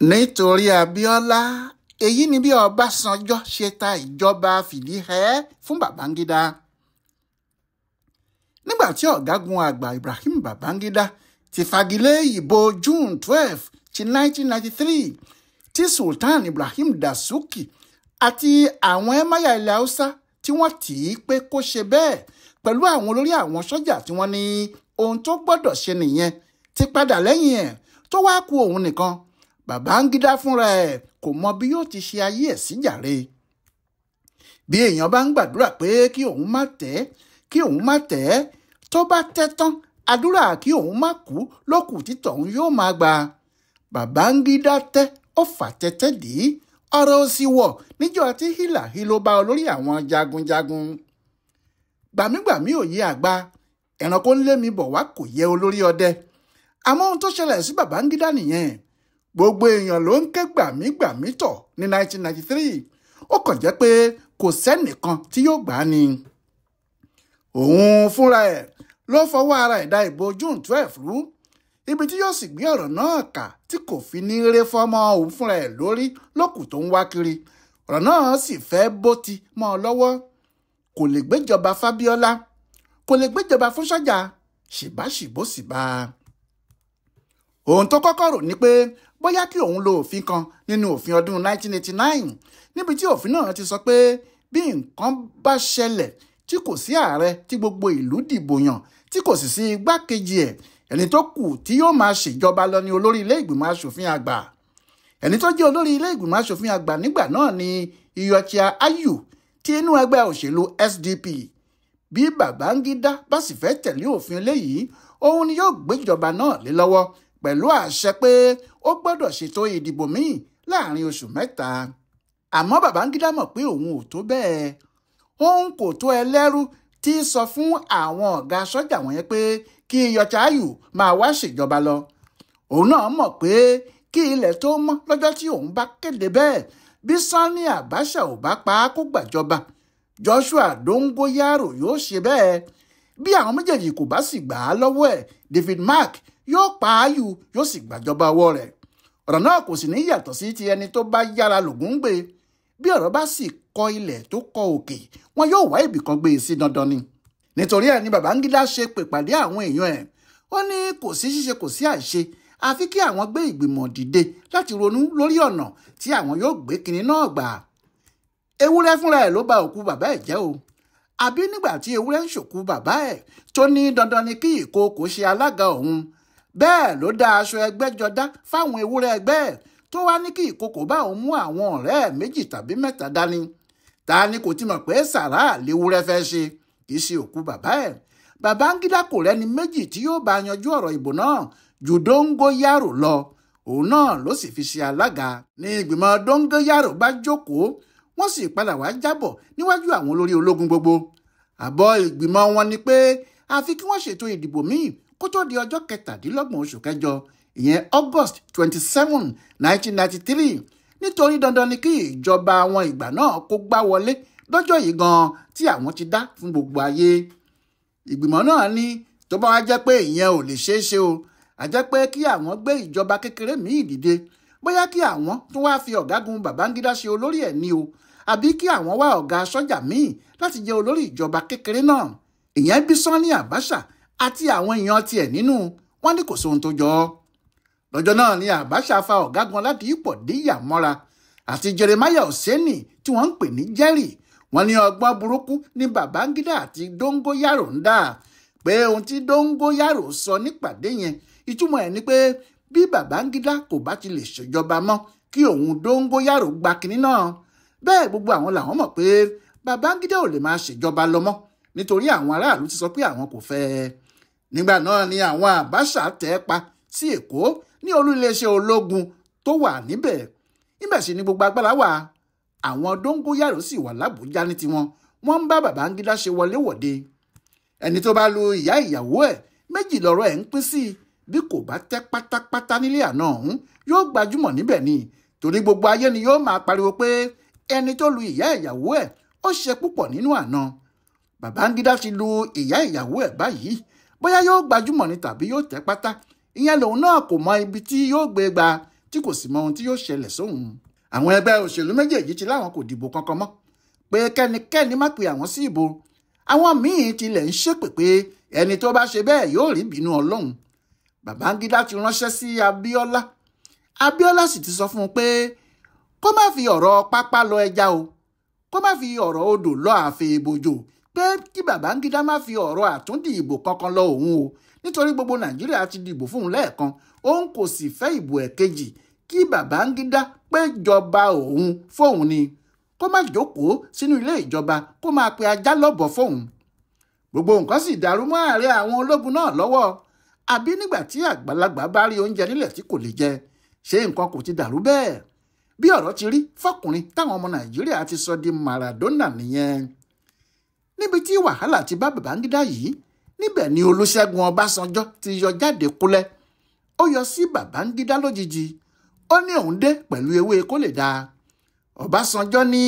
nítorí Abíọ́lá èyí ni bí Ọbásanjọ́ ṣe ta ìjọba fìdí-hẹẹ́ fún Babangida. Nígbà tí ọ̀gágun àgbà Ibrahim Babangida ti fagilé ìbò June 12 ti 1993 tí Sultan Ibrahim Dasuki àti àwọn ẹ̀máyà ilẹ̀ Haúsá tí wọ́n tì í pé kó ṣe bẹ́ẹ̀ pẹ̀lú àwọn olórí àwọn sọ́jà tí wọ́n ní ohun tó gbọ́dọ̀ ṣe nìyẹn ti padà lẹ́yìn ẹ̀ tó wá kù òun nìkan. Babangida fúnra ẹ̀ kò mọ bí yóò ti ṣe ayé ẹ̀ sí jàre. Bí èèyàn bá ń gbàdúrà pé kí òun má tẹ̀ tó bá tẹ́ tán àdúrà kí òun má kú lókù títọ̀ òun yóò máa gbà. Babangida tẹ́ ó fà tẹ́tẹ́ dì í ọ̀rọ̀ òsì wọ̀ níjọ́ tí hílàhílo bá olórí àwọn jagunjagun. Gbàmígbàmí òye àgbà ẹranko ń lé mi bọ̀ wá kò yẹ olórí ọdẹ. Àmọ́ ohun tó ṣẹlẹ̀ sí Babangida nìyẹn. Gbogbo èèyàn ló ń ké gbàmígbàmí tọ̀ ní 1993 ó kàn jẹ́ pé kò sẹ́nìkan tí yóò gbà á ni. Òun fúnra ẹ̀ ló fọwọ́ ara ẹ̀ da ìbò June 12 rú ibi tí yóò sì gbé ọ̀rọ̀ náà kà tí kò fi ní ré fọ́mọ òun fúnra ẹ̀ lórí lókù tó ń wá kiri. Ọ̀rọ̀ náà sì fẹ́ bó ti mọ́ ọ lọ́wọ́. Kò lè gbéjọba f'Abíọ́lá, kò lè gbéjọba fún sọ́jà, ṣìbáṣìbó sì bá a. Ohun tó kọ́kọ́ rò ní pé bóyá kí òun lo òfin kan nínú òfin ọdún 1989 níbi tí òfin náà ti sọ pé bí nǹkan bá ṣẹlẹ̀ tí kò sí ààrẹ tí gbogbo ìlú dìbò yàn tí kò sì sí igbákejì ẹ̀, ẹni tó kù tí yóò máa ṣèjọba lọ ní olórí ilé ìgbìmọ̀ asòfin àgbà. Ẹni tó jẹ́ olórí ilé ìgbìmọ̀ asòfin àgbà nígbà náà ni Iyorchia Ayu tí inú ẹgbẹ́ òṣèlú SDP. Bí Babangida bá sì fẹ́ tẹ̀lé òfin eléyìí, òun ni yóò gbéjọba náà lé lọ́wọ́ pẹ̀lú àṣẹ pé ó gbọ́dọ̀ ṣètò ìdìbò míì láàrin oṣù mẹ́ta. Àmọ́ Babangida mọ̀ pé òun ò tó bẹ́ẹ̀. Òun kò tó ẹlẹ́rú tí sọ fún àwọn ọ̀gá sọ́jà wọ̀nyẹn pé kí Iyorchia Ayu máa wá ṣèjọba lọ. Òun náà mọ̀ pé kí ilẹ̀ tó mọ́ lọ́jọ́ tí òun bá kéde bẹ́ẹ̀, bí Sani Abacha ò bá pa á kó gbàjọba, Joshua Dongoyaro yóò ṣe bẹ́ẹ̀. Bí àwọn méjèèjì kò bá sì gbà á lọ́wọ́ ẹ̀, David Mark yóò pa Ayu yóò sì gbàjọba ọwọ́ rẹ̀. Ọ̀rọ̀ náà kò sì ní yàtọ̀ sí ti ẹni tó bá yára lògùn gbé. Bí ọ̀rọ̀ bá sì kọ ilẹ̀ tó kọ òkè, wọn yóò wá ibì kan gbé e sí dandan ni. Nítorí ẹ̀ ni Babangida ṣe pèpàdé àwọn èèyàn ẹ̀. Ó ní kò sí ṣíṣe kò sí àìṣe, àfi kí àwọn gbé ìgbìmọ̀ dìde láti ronú lórí ọ̀nà tí àwọn yóò gbé kinní náà gbà. Ewúrẹ́ fúnra ẹ̀ ló ba òkú bàbá ẹ̀ jẹ́ o. Àbí nígbà tí ewúrẹ́ ń ṣòkú bàbá ẹ̀ tó ní dandan ni kí ìkookò ṣe alága òun, bẹ́ẹ̀ ló dá aṣọ ẹgbẹ́jọdá fáwọn ewúrẹ́ ẹgbẹ́ ẹ̀ tó wá ní kí ìkookò bá òun mú àwọn ọ̀rẹ́ ẹ̀ 2 tàbí 3 dání. Ta ni kò ti mọ̀ pé sàrá léwúrẹ́ fẹ́ ṣe, kì í ṣe òkú bàbá ẹ̀. Babangida kò rẹ́ni méjì tí yóò bá yanjú ọ̀rọ̀ ìbò náà ju Dongoyaro lọ. Òun náà ló sì fi ṣe alága. Ní ìgbìmọ̀ Dongoyaro bá jókòó, wọ́n sì padà wá jábọ̀ níwájú àwọn olórí ológun gbogbo. Àbọ̀ ìgbìmọ̀ wọn ni pé àfi kí wọ́n ṣètò ìdìbò míì kó tó di ọjọ́ 27 oṣù kẹjọ, ìyẹn August 27, 1993, nítorí dandan ni kí ìjọba àwọn ìgbà náà kó gbá wọlé lọ́jọ́ yìí gan-an tí àwọn ti dá fún gbogbo ayé. Ìgbìmọ̀ náà ní tó bá wá jẹ́ pé ìyẹn ò lè ṣeé ṣe o, a jẹ́ pé kí àwọn gbé ìjọba kékeré míì dìde, bóyá kí àwọn tó wá fi ọ̀gágun Babangida ṣe olórí ẹ̀ ní o, àbí kí àwọn wá ọ̀gá sọ́jà míì láti jẹ́ olórí ìjọba kékeré náà. Ìyẹn bí Sani Abacha àti àwọn èèyàn tiẹ̀ nínú wọn ní kò sóhun tó jọ ọ́. Lọ́jọ́ náà ni Abacha fa ọ̀gágun Ọládìípọ̀ Díyà mọ́ra àti Jeremiah Oseni tí wọ́n ń pè ní Jerry. Wọ́n ní ọgbọ́n burúkú ní Babangida àti Dongoyaro ń dà, pé ohun tí Dongoyaro sọ nípàdé yẹn ìtumọ̀ ẹ̀ ni pé bí Babangida kò bá ti lè ṣèjọba mọ́ kí òun Dongoyaro gba kinní náà. Bẹ́ẹ̀ gbogbo àwọn làwọn mọ̀ pé Babangida ò lè máa ṣèjọba lọ mọ́ nítorí àwọn aráàlú ti sọ pé àwọn kò fẹ́ ẹ. Nígbà náà ni àwọn Abacha tẹ̀ pa sí Èkó ní olú iléeṣẹ́ ológun tó wà níbẹ̀. Níbẹ̀ sì ni gbogbo agbára wà. Àwọn Dongoyaro sì wà l'Àbújá ní tiwọn, wọ́n ń bá Babangida ṣe wọléwọ̀de. Ẹni tó bá lu ìyá ìyàwó ẹ̀, méjì lọ́rọ̀ ẹ̀ ń pín sí. Bí kò bá tẹ́ pátápátá nílé àná ọ̀hún, yóò gbajúmọ̀ níbẹ̀ ni, torí gbogbo ayé ni yóò máa pariwo pé ẹni tó lu ìyá ìyàwó ẹ̀ ó ṣe púpọ̀ nínú àná. Babangida ti lu ìyá ìyàwó ẹ̀ báyìí, bóyá yóò gbajúmọ̀ ni tàbí yóò tẹ́ pátá, ìyẹn lòun náà kò mọ ibi tí yóò gbé gbà tí kò sì mọ ohun tí yóò ṣẹlẹ̀ sóhun. Àwọn ẹgbẹ́ òṣèlú méjèèjì ti láwọn kò dìbò kankan mọ́, pé kẹ́nikẹ́ni má pe àwọn sí ìbò. Àwọn míín tilẹ̀ ń ṣépè pé ẹni tó bá ṣe bẹ́ẹ̀ yóò rí ìbínú Ọlọ́run. Babangida ti ránṣẹ́ sí Abíọ́lá. Abíọ́lá sì ti sọ fún un pé kó má fi ọ̀rọ̀ pápá lọ ẹja o, kó má fi ọ̀rọ̀ odò lọ àfẹ ìbòjò, pé kí Babangida má fi ọ̀rọ̀ àtúndì ìbò kankan lọ òun o, nítorí gbogbo Nàìjíríà ti dìbò fún un lẹ́ẹ̀kan, òun kò sì fẹ́ ìbò ẹ̀kejì kí Babangida péjọba òun fóun ni, kó má jókòó sínú ilé ìjọba kó máa pe ajá lọ́bọ̀ fóun. Gbogbo nǹkan sì dàrú mọ́ ààrẹ àwọn ológun náà lọ́wọ́. Àbí nígbà tí àgbàlagbà bá rí oúnjẹ nílẹ̀ tí kò lè jẹ, ṣé nǹkan kò ti dàrú bẹ́ẹ̀? Bí ọ̀rọ̀ ti rí fọkùnrin táwọn ọmọ Nàìjíríà ti sọ di Maradona nìyẹn. Níbi tí wàhálà ti bá Babangida yìí, níbẹ̀ ni Olúṣẹ́gun Ọbásanjọ́ ti yọ jáde kúlẹ̀. Ó yọ sí Babangida lójijì. Ó ní òun dé pẹ̀lú ewé kó lè dáa. Ọbásanjọ́ ní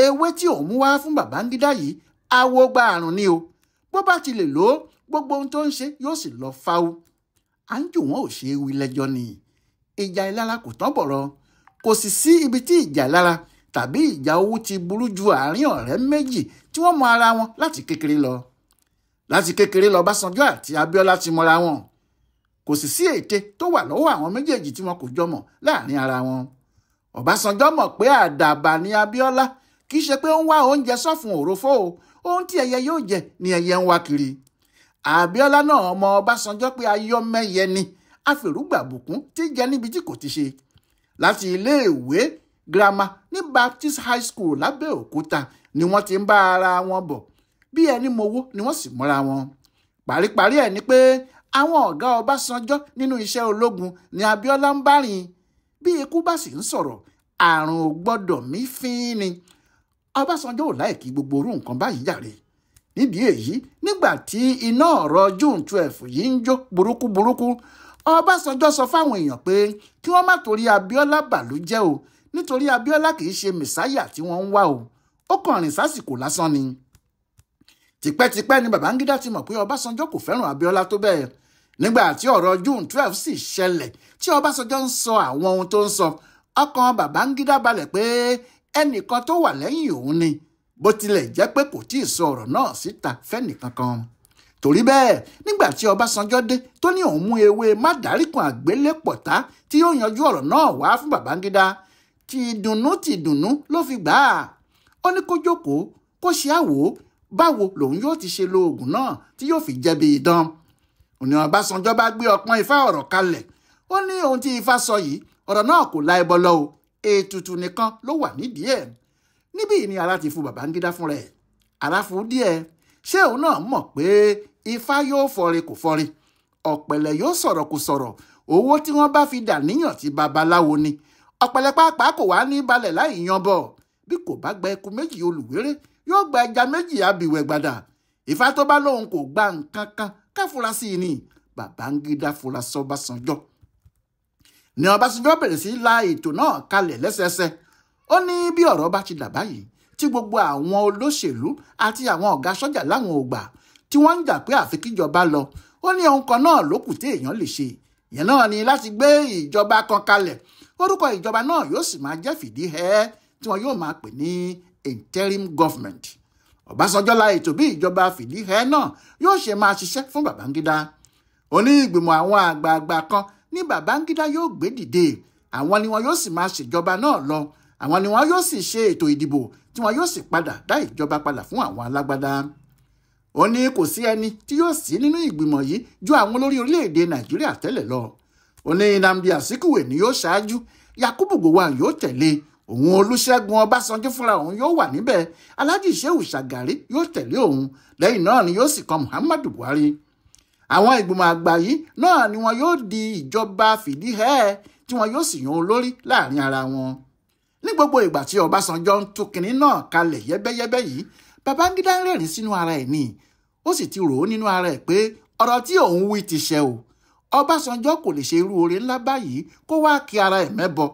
ewé tí òun mú wá fún Babangida yìí awo gba àrùn ni o. Bó bá ti lè lò ó, gbogbo ohun tó ń ṣe yóò sì lọ fáwọ́. À ń jù wọ́n ò ṣe é wí lẹ́jọ́ ni. Ìjà ìlara kò tán bọ̀rọ̀. Kò sì sí ibi tí ìjà ìlara tàbí ìjà owó ti burú ju àárín ọ̀rẹ́ méjì tí wọ́n mọ ara wọn láti kékeré lọ. Láti kékeré lọ Ọbásanjọ́ àti Abíọ́lá ti mọra wọn. Kò sì sí ète tó wà lọ́wọ́ àwọn méjèèjì tí wọn kò jọ mọ̀ láàrin ara wọn. Ọbásanjọ́ mọ̀ pé àdàbà ni Abíọ́lá, kì í ṣe pé ó ń wá oúnjẹ sọ́fun òròfó o, ohun tí ẹyẹ yóò jẹ ni ẹyẹ ń wá kiri. Abíọ́lá náà mọ Ọbásanjọ́ pé ayọ́mẹ́yẹ ni, afèrúgbàbùkún tí jẹ níbi tí kò ti ṣe. Láti iléèwé girama ní Baptist High School lábẹ́òkúta ni wọ́n ti ń bá ara wọn bọ̀, bí ẹni mowó ni wọ́n sì mọ́ra wọn. Paríparí ẹ̀ ni pé àwọn ọ̀gá Ọbásanjọ́ nínú iṣẹ́ ológun ni Abíọ́lá ń bá rìn. Bí ikú bá sì ń sọ̀rọ̀, àrùn ò gbọ́dọ̀ mí fín ni. Ọbásanjọ́ ò láìkí gbogbo orú nǹkan báyìí jàre. Nídìí èyí, nígbà tí iná ọ̀rọ̀ June 12 yìí ń jó burúkú, Ọbásanjọ́ sọ fáwọn èèyàn pé kí wọ́n má torí Abíọ́lá bàlújẹ́ o, nítorí Abíọ́lá kì í ṣe mẹ̀sáyà tí wọ́n ń wá o, ó kàn rìn sásìkò lásán ni. Tipẹ́tipẹ́ ni Babangida ti mọ̀ pé Ọbásanjọ́ kò fẹ́ràn Abíọ́lá tó bẹ́ẹ̀. Nígbà tí ọ̀rọ̀ June 12 sì ṣẹlẹ̀ tí Ọbásanjọ́ ń sọ àwọn ohun tó ń sọ, ọkàn Babangida balẹ̀ pé ẹnìkan tó wà lẹ́yìn òun ni, bó tilẹ̀ jẹ́ pé kò tíì sọ ọ̀rọ̀ náà síta fẹ́nìkankan. Torí bẹ́ẹ̀, nígbà tí Ọbásanjọ́ dé tó ní òun mú ewé mádàríkùn àgbélépọ̀tá tí yóò yanjú ọ̀rọ̀ náà wá fún Babangida, tìdùnnú ló fi gbà á. Ó ní kó jókòó kó ṣe àwò báwo lòun yóò ti ṣe lo oògùn náà tí yóò fi jẹ́ bí idán. Òní Ọbásanjọ́ bá gbé ọpọ́n ifá ọ̀rọ̀ kalẹ̀. Ó ní ohun tí ifá sọ yìí, ọ̀rọ̀ náà kò la ẹbọ lọ o, ètùtù nìkan ló wà nídìí ẹ̀. Níbí ni ara ti fu Babangida fún rẹ̀. Ara fu díẹ̀. Ṣé òun náà mọ̀ pé ifá yóò fọre kò fọre, ọ̀pẹ̀lẹ̀ yóò sọ̀rọ̀ kò sọ̀rọ̀, owó tí wọ́n bá fi dà níyàn ti babaláwo ni. Ọ̀pẹ̀lẹ̀ pàápàá kò wá ní balẹ̀ láì yanbọ̀. Bí kò bá gba eku méjì olùwéré, yóò gba ẹja méjì abìwẹ̀ gbàdà. Ifá tó bá lóun kò gba nǹkan kan ká fura sí i ni. Babangida fura sọ́básanjọ́. Ní Ọbásanjọ́ bẹ̀rẹ̀ sí la ètò náà kalẹ̀ lẹ́sẹẹsẹ. Ó ní bí ọ̀rọ̀ bá ti dà báyìí, tí gbogbo àwọn olóṣèlú àti àwọn ọ̀gá sọ́jà láwọn ò gbà, tí wọ́n ń jà pé àfi kíjọba lọ, ó ní ohun kan náà ló kù tí èèyàn lè ṣe. Ìyẹn náà ni láti gbé ìjọba kan kalẹ̀. Orúkọ ìjọba náà yóò sì máa jẹ́ fìdíhẹ́, tí wọn yóò máa pè ní interim government. Ọbásanjọ́ la ètò bí ìjọba fìdíhẹ́ náà yóò ṣe máa ṣiṣẹ́ fún Babangida. Ó ní ìgbìmọ̀ àwọn àgbààgbà kan ní Babangida yóò gbé dìde. Àwọn ni wọn yóò sì máa ṣèjọba náà lọ. Àwọn ni wọn yóò sì ṣe ètò ìdìbò tí wọn yóò sì padà dá ìjọba padà fún àwọn alágbádá. Ó ní kò sí ẹni tí yóò sí nínú ìgbìmọ̀ yìí ju àwọn olórí orílẹ̀-èdè Nàìjíríà tẹ́lẹ̀ lọ. Ó ní Nnamdi Azikiwe ni yóò ṣáájú, Yakubu Gowon yóò tẹ̀lé, òun Olúṣẹ́gun Ọbásanjọ́ fúnra òun yóò wà níbẹ̀, Alhaji Shehu Shagari yóò tẹ̀lé òun, lẹ́yìn náà ni yóò sì kan Muhammadu Buhari. Àwọn ìgbìmọ̀ àgbà yìí náà ni wọn yóò di ìjọba fìdíhẹ́ tí wọn yóò sì yan olórí láàrin ara wọn. Ní gbogbo ìgbà tí Ọbásanjọ́ ń tú kinní náà kalẹ̀ yẹ́bẹ́yẹ́bẹ́ yìí, Babangida ń rẹ́rìn sínú ara ẹ̀ ni. Ó sì ti rò ó nínú ara ẹ̀ pé ọ̀rọ̀ tí òun wí ti ṣẹ o. Ọbásanjọ́ kò lè ṣe irú oore ńlá báyìí kó wá kí ara ẹ̀ mẹ́bọ.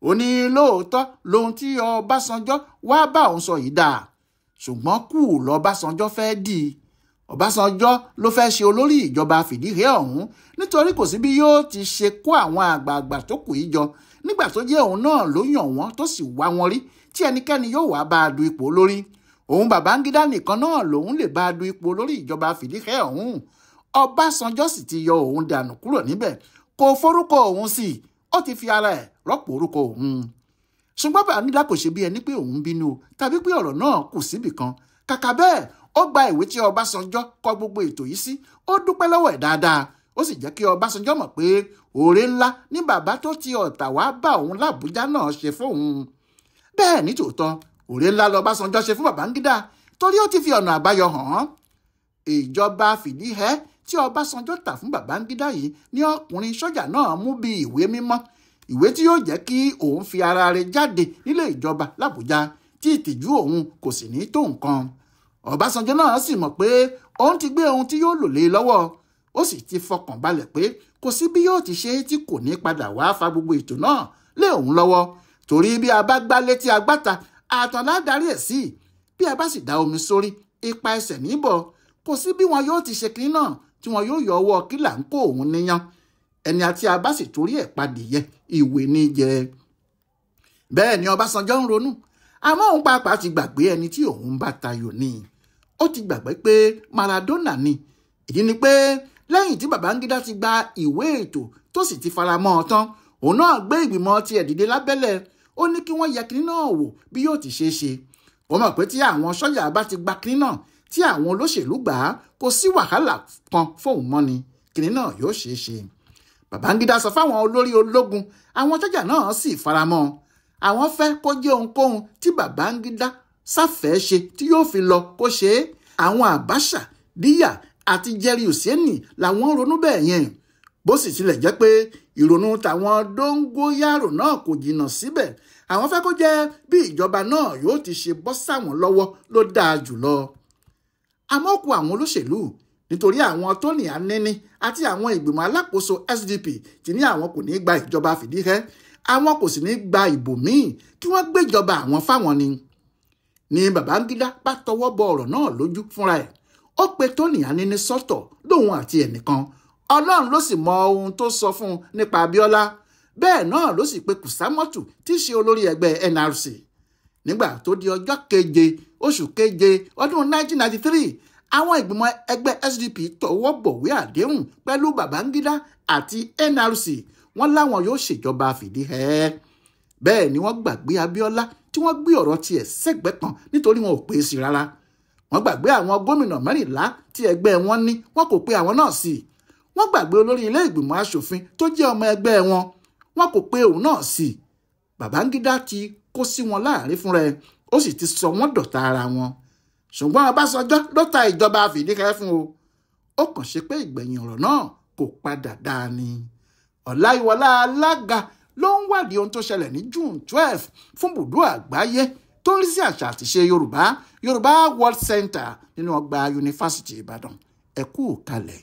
Ó ní lóòótọ́ lohun tí Ọbásanjọ́ wá bá òun sọ yìí dáa, ṣùgbọ́n kù lọ́básanjọ́ fẹ́ dì í. Ọbásanjọ́ ló fẹ́ ṣe olórí ìjọba fìdíhẹ́ ọ̀hún nítorí kò sí bí yóò ti ṣe kó àwọn àgbààgbà tó kù yìí jọ nígbà tó jẹ́ òun náà ló yàn wọ́n tó sì wá wọn rí tí ẹnikẹ́ni yóò wá bá a du ipò olórí. Òun Babangida nìkan náà lòun lè bá a du ipò olórí ìjọba fìdíhẹ́ ọ̀hún. Ọbásanjọ́ sì ti yọ òun dànù kúrò níbẹ̀, kò forúkọ òun sí i, ó ti fi ara ẹ̀ rọ́pò orúkọ òun. Ṣùgbọ́n Babangida kò ṣe bí ẹni pé òun bínú tàbí pé ọ̀rọ̀ náà kù síbì kan. Kàkà bẹ́ẹ̀, ó gba ìwé tí Ọbásanjọ́ kọ gbogbo ètò yìí sí, ó dúpẹ́ lọ́wọ́ ẹ̀ dáadáa, ó sì jẹ́ kí Ọbásanjọ́ mọ̀ pé oore ńlá ní bàbá tó ti Ọ̀tà wá bá òun l'Àbújá náà ṣe fóun. Bẹ́ẹ̀ ní tòótọ́, oore ńlá l'Ọbásanjọ́ ṣe fún Babangida torí ó ti fi ọ̀nà àbáyọ hàn án. Ìjọba fìdíhẹ́ tí Ọbásanjọ́ tà fún Babangida yìí ní ọkùnrin sọ́jà náà mú bí ìwé mímọ́, ìwé tí yóò jẹ́ kí òun fi ara rẹ̀ jáde nílé ìjọba l'Àbújá tí ìtìjú òun kò sì ní tó nǹkan. Ọbásanjọ́ náà sì mọ̀ pé òun ti gbé ohun tí yóò lò lé lọ́wọ́, ó sì ti fọkàn balẹ̀ pé kò sí bí yóò ti ṣe tí kò ní padà wá fa gbogbo ètò náà lé òun lọ́wọ́, torí bí a bá gbá létí agbáta àtàn ládarí ẹ̀ sí, bí a bá sì dá omi sórí ipa ẹsẹ̀ níbọ̀, kò sí bí wọn yóò ti ṣe kiri náà tí wọn yóò yọ ọwọ́ kílà ń kó òun níyàn, ẹni àti a bá sì torí ẹ̀ padìyẹ ìwé ní jẹ. Bẹ́ẹ̀ ni Ọbásanjọ́ ń ronú, àmọ́ òun pàápàá ti gbàgbé ẹni tí òun bá tayò ní. Ó ti gbàgbé pé Maradona ni. Ìdí ni pé lẹ́yìn tí Babangida ti gba ìwé ètò tó sì ti fara mọ́ ọ tán, òun náà gbé ìgbìmọ̀ tiẹ̀ dìde lábẹ́lẹ̀, ó ní kí wọ́n yẹ kinní náà wò bí yóò ti ṣeé ṣe. Ó mọ̀ pé tí àwọn sọ́jà bá ti gba kinní náà tí àwọn olóṣèlú gbà á, kò sí wàhálà kan fóun mọ́ ni, kinní náà yóò ṣeé ṣe. Babangida sọ fáwọn olórí ológun, àwọn sọ́jà náà sì fara mọ́. Àwọn fẹ́ kó jẹ́ ohunkóhun tí Babangida sáfẹ́ ṣe tí yóò fi lọ kó ṣe é. Àwọn Abacha, Díyà àti Jerry Husseini làwọn ronú bẹ́ẹ̀ yẹn. Bó sì tilẹ̀ jẹ́ pé ìrònú tàwọn Dóngóyárò náà kò jìnnà síbẹ̀, àwọn fẹ́ kó jẹ́ bí ìjọba náà yóò ti ṣe bọ́ sáwọn lọ́wọ́ ló dáa jùlọ. Àmọ́ kù àwọn olóṣèlú, nítorí àwọn Tony Anini àti àwọn ìgbìmọ̀ alákòóso SDP ti ní àwọn kò ní gba ìjọba fìdíhẹ́, àwọn kò sì ní gba ìbò míì kí wọ́n gbéjọba àwọn fáwọn ni Babangida bá tọwọ́ bọ ọ̀rọ̀ náà lójú fúnra ẹ̀. Ó pe Tony Anini sọ́tọ̀ lóun àti ẹnìkan. Ọlọ́run ló sì mọ ohun tó sọ fún un nípa Abíọ́lá. Bẹ́ẹ̀ náà ló sì pe Kùsámọ́tù tí í ṣe olórí ẹgbẹ́ NRC. Nígbà tó di ọjọ́ 7 oṣù keje ọdún 1993, àwọn ìgbìmọ̀ ẹgbẹ́ SDP tọwọ́ bọ̀wé àdéhùn pẹ̀lú Babangida àti NRC. Wọ́n láwọn yóò ṣèjọba fìdíhẹ́. Bẹ́ẹ̀ ni wọ́n gbàgbé Abíọ́lá tí wọ́n gbé ọ̀rọ̀ tiẹ̀ sẹ́gbẹ́ kan nítorí wọn ò pè é sí rárá. Wọ́n gbàgbé àwọn gómìnà 14 tí ẹgbẹ́ wọn ní, wọn kò pe àwọn náà sí. Wọ́n gbàgbé olórí ilé ìgbìmọ̀ aṣòfin tó jẹ́ ọmọ ẹgbẹ́ wọn kò pe òun náà sí. Babangida ti kó sí wọn láàrin fúnra ẹ̀, ó sì ti sọ wọ́n dọ̀tá ara wọn. Ṣùgbọ́n Ọbásanjọ́ ló ta ìjọba fìdíhẹ́ fún o. Ó kàn ṣe pé ìgbẹ̀yìn ọ̀rọ̀ náà kò padà dáa ni. Ọláyíwọlá Alága ló ń wádìí ohun tó ṣẹlẹ̀ ní June 12 fún bùdó àgbáyé tó ń rí sí àṣà àti ṣe Yorùbá World Center nínú ọgbà Yunifásítì Ìbàdàn. Ẹ kú kalẹ̀.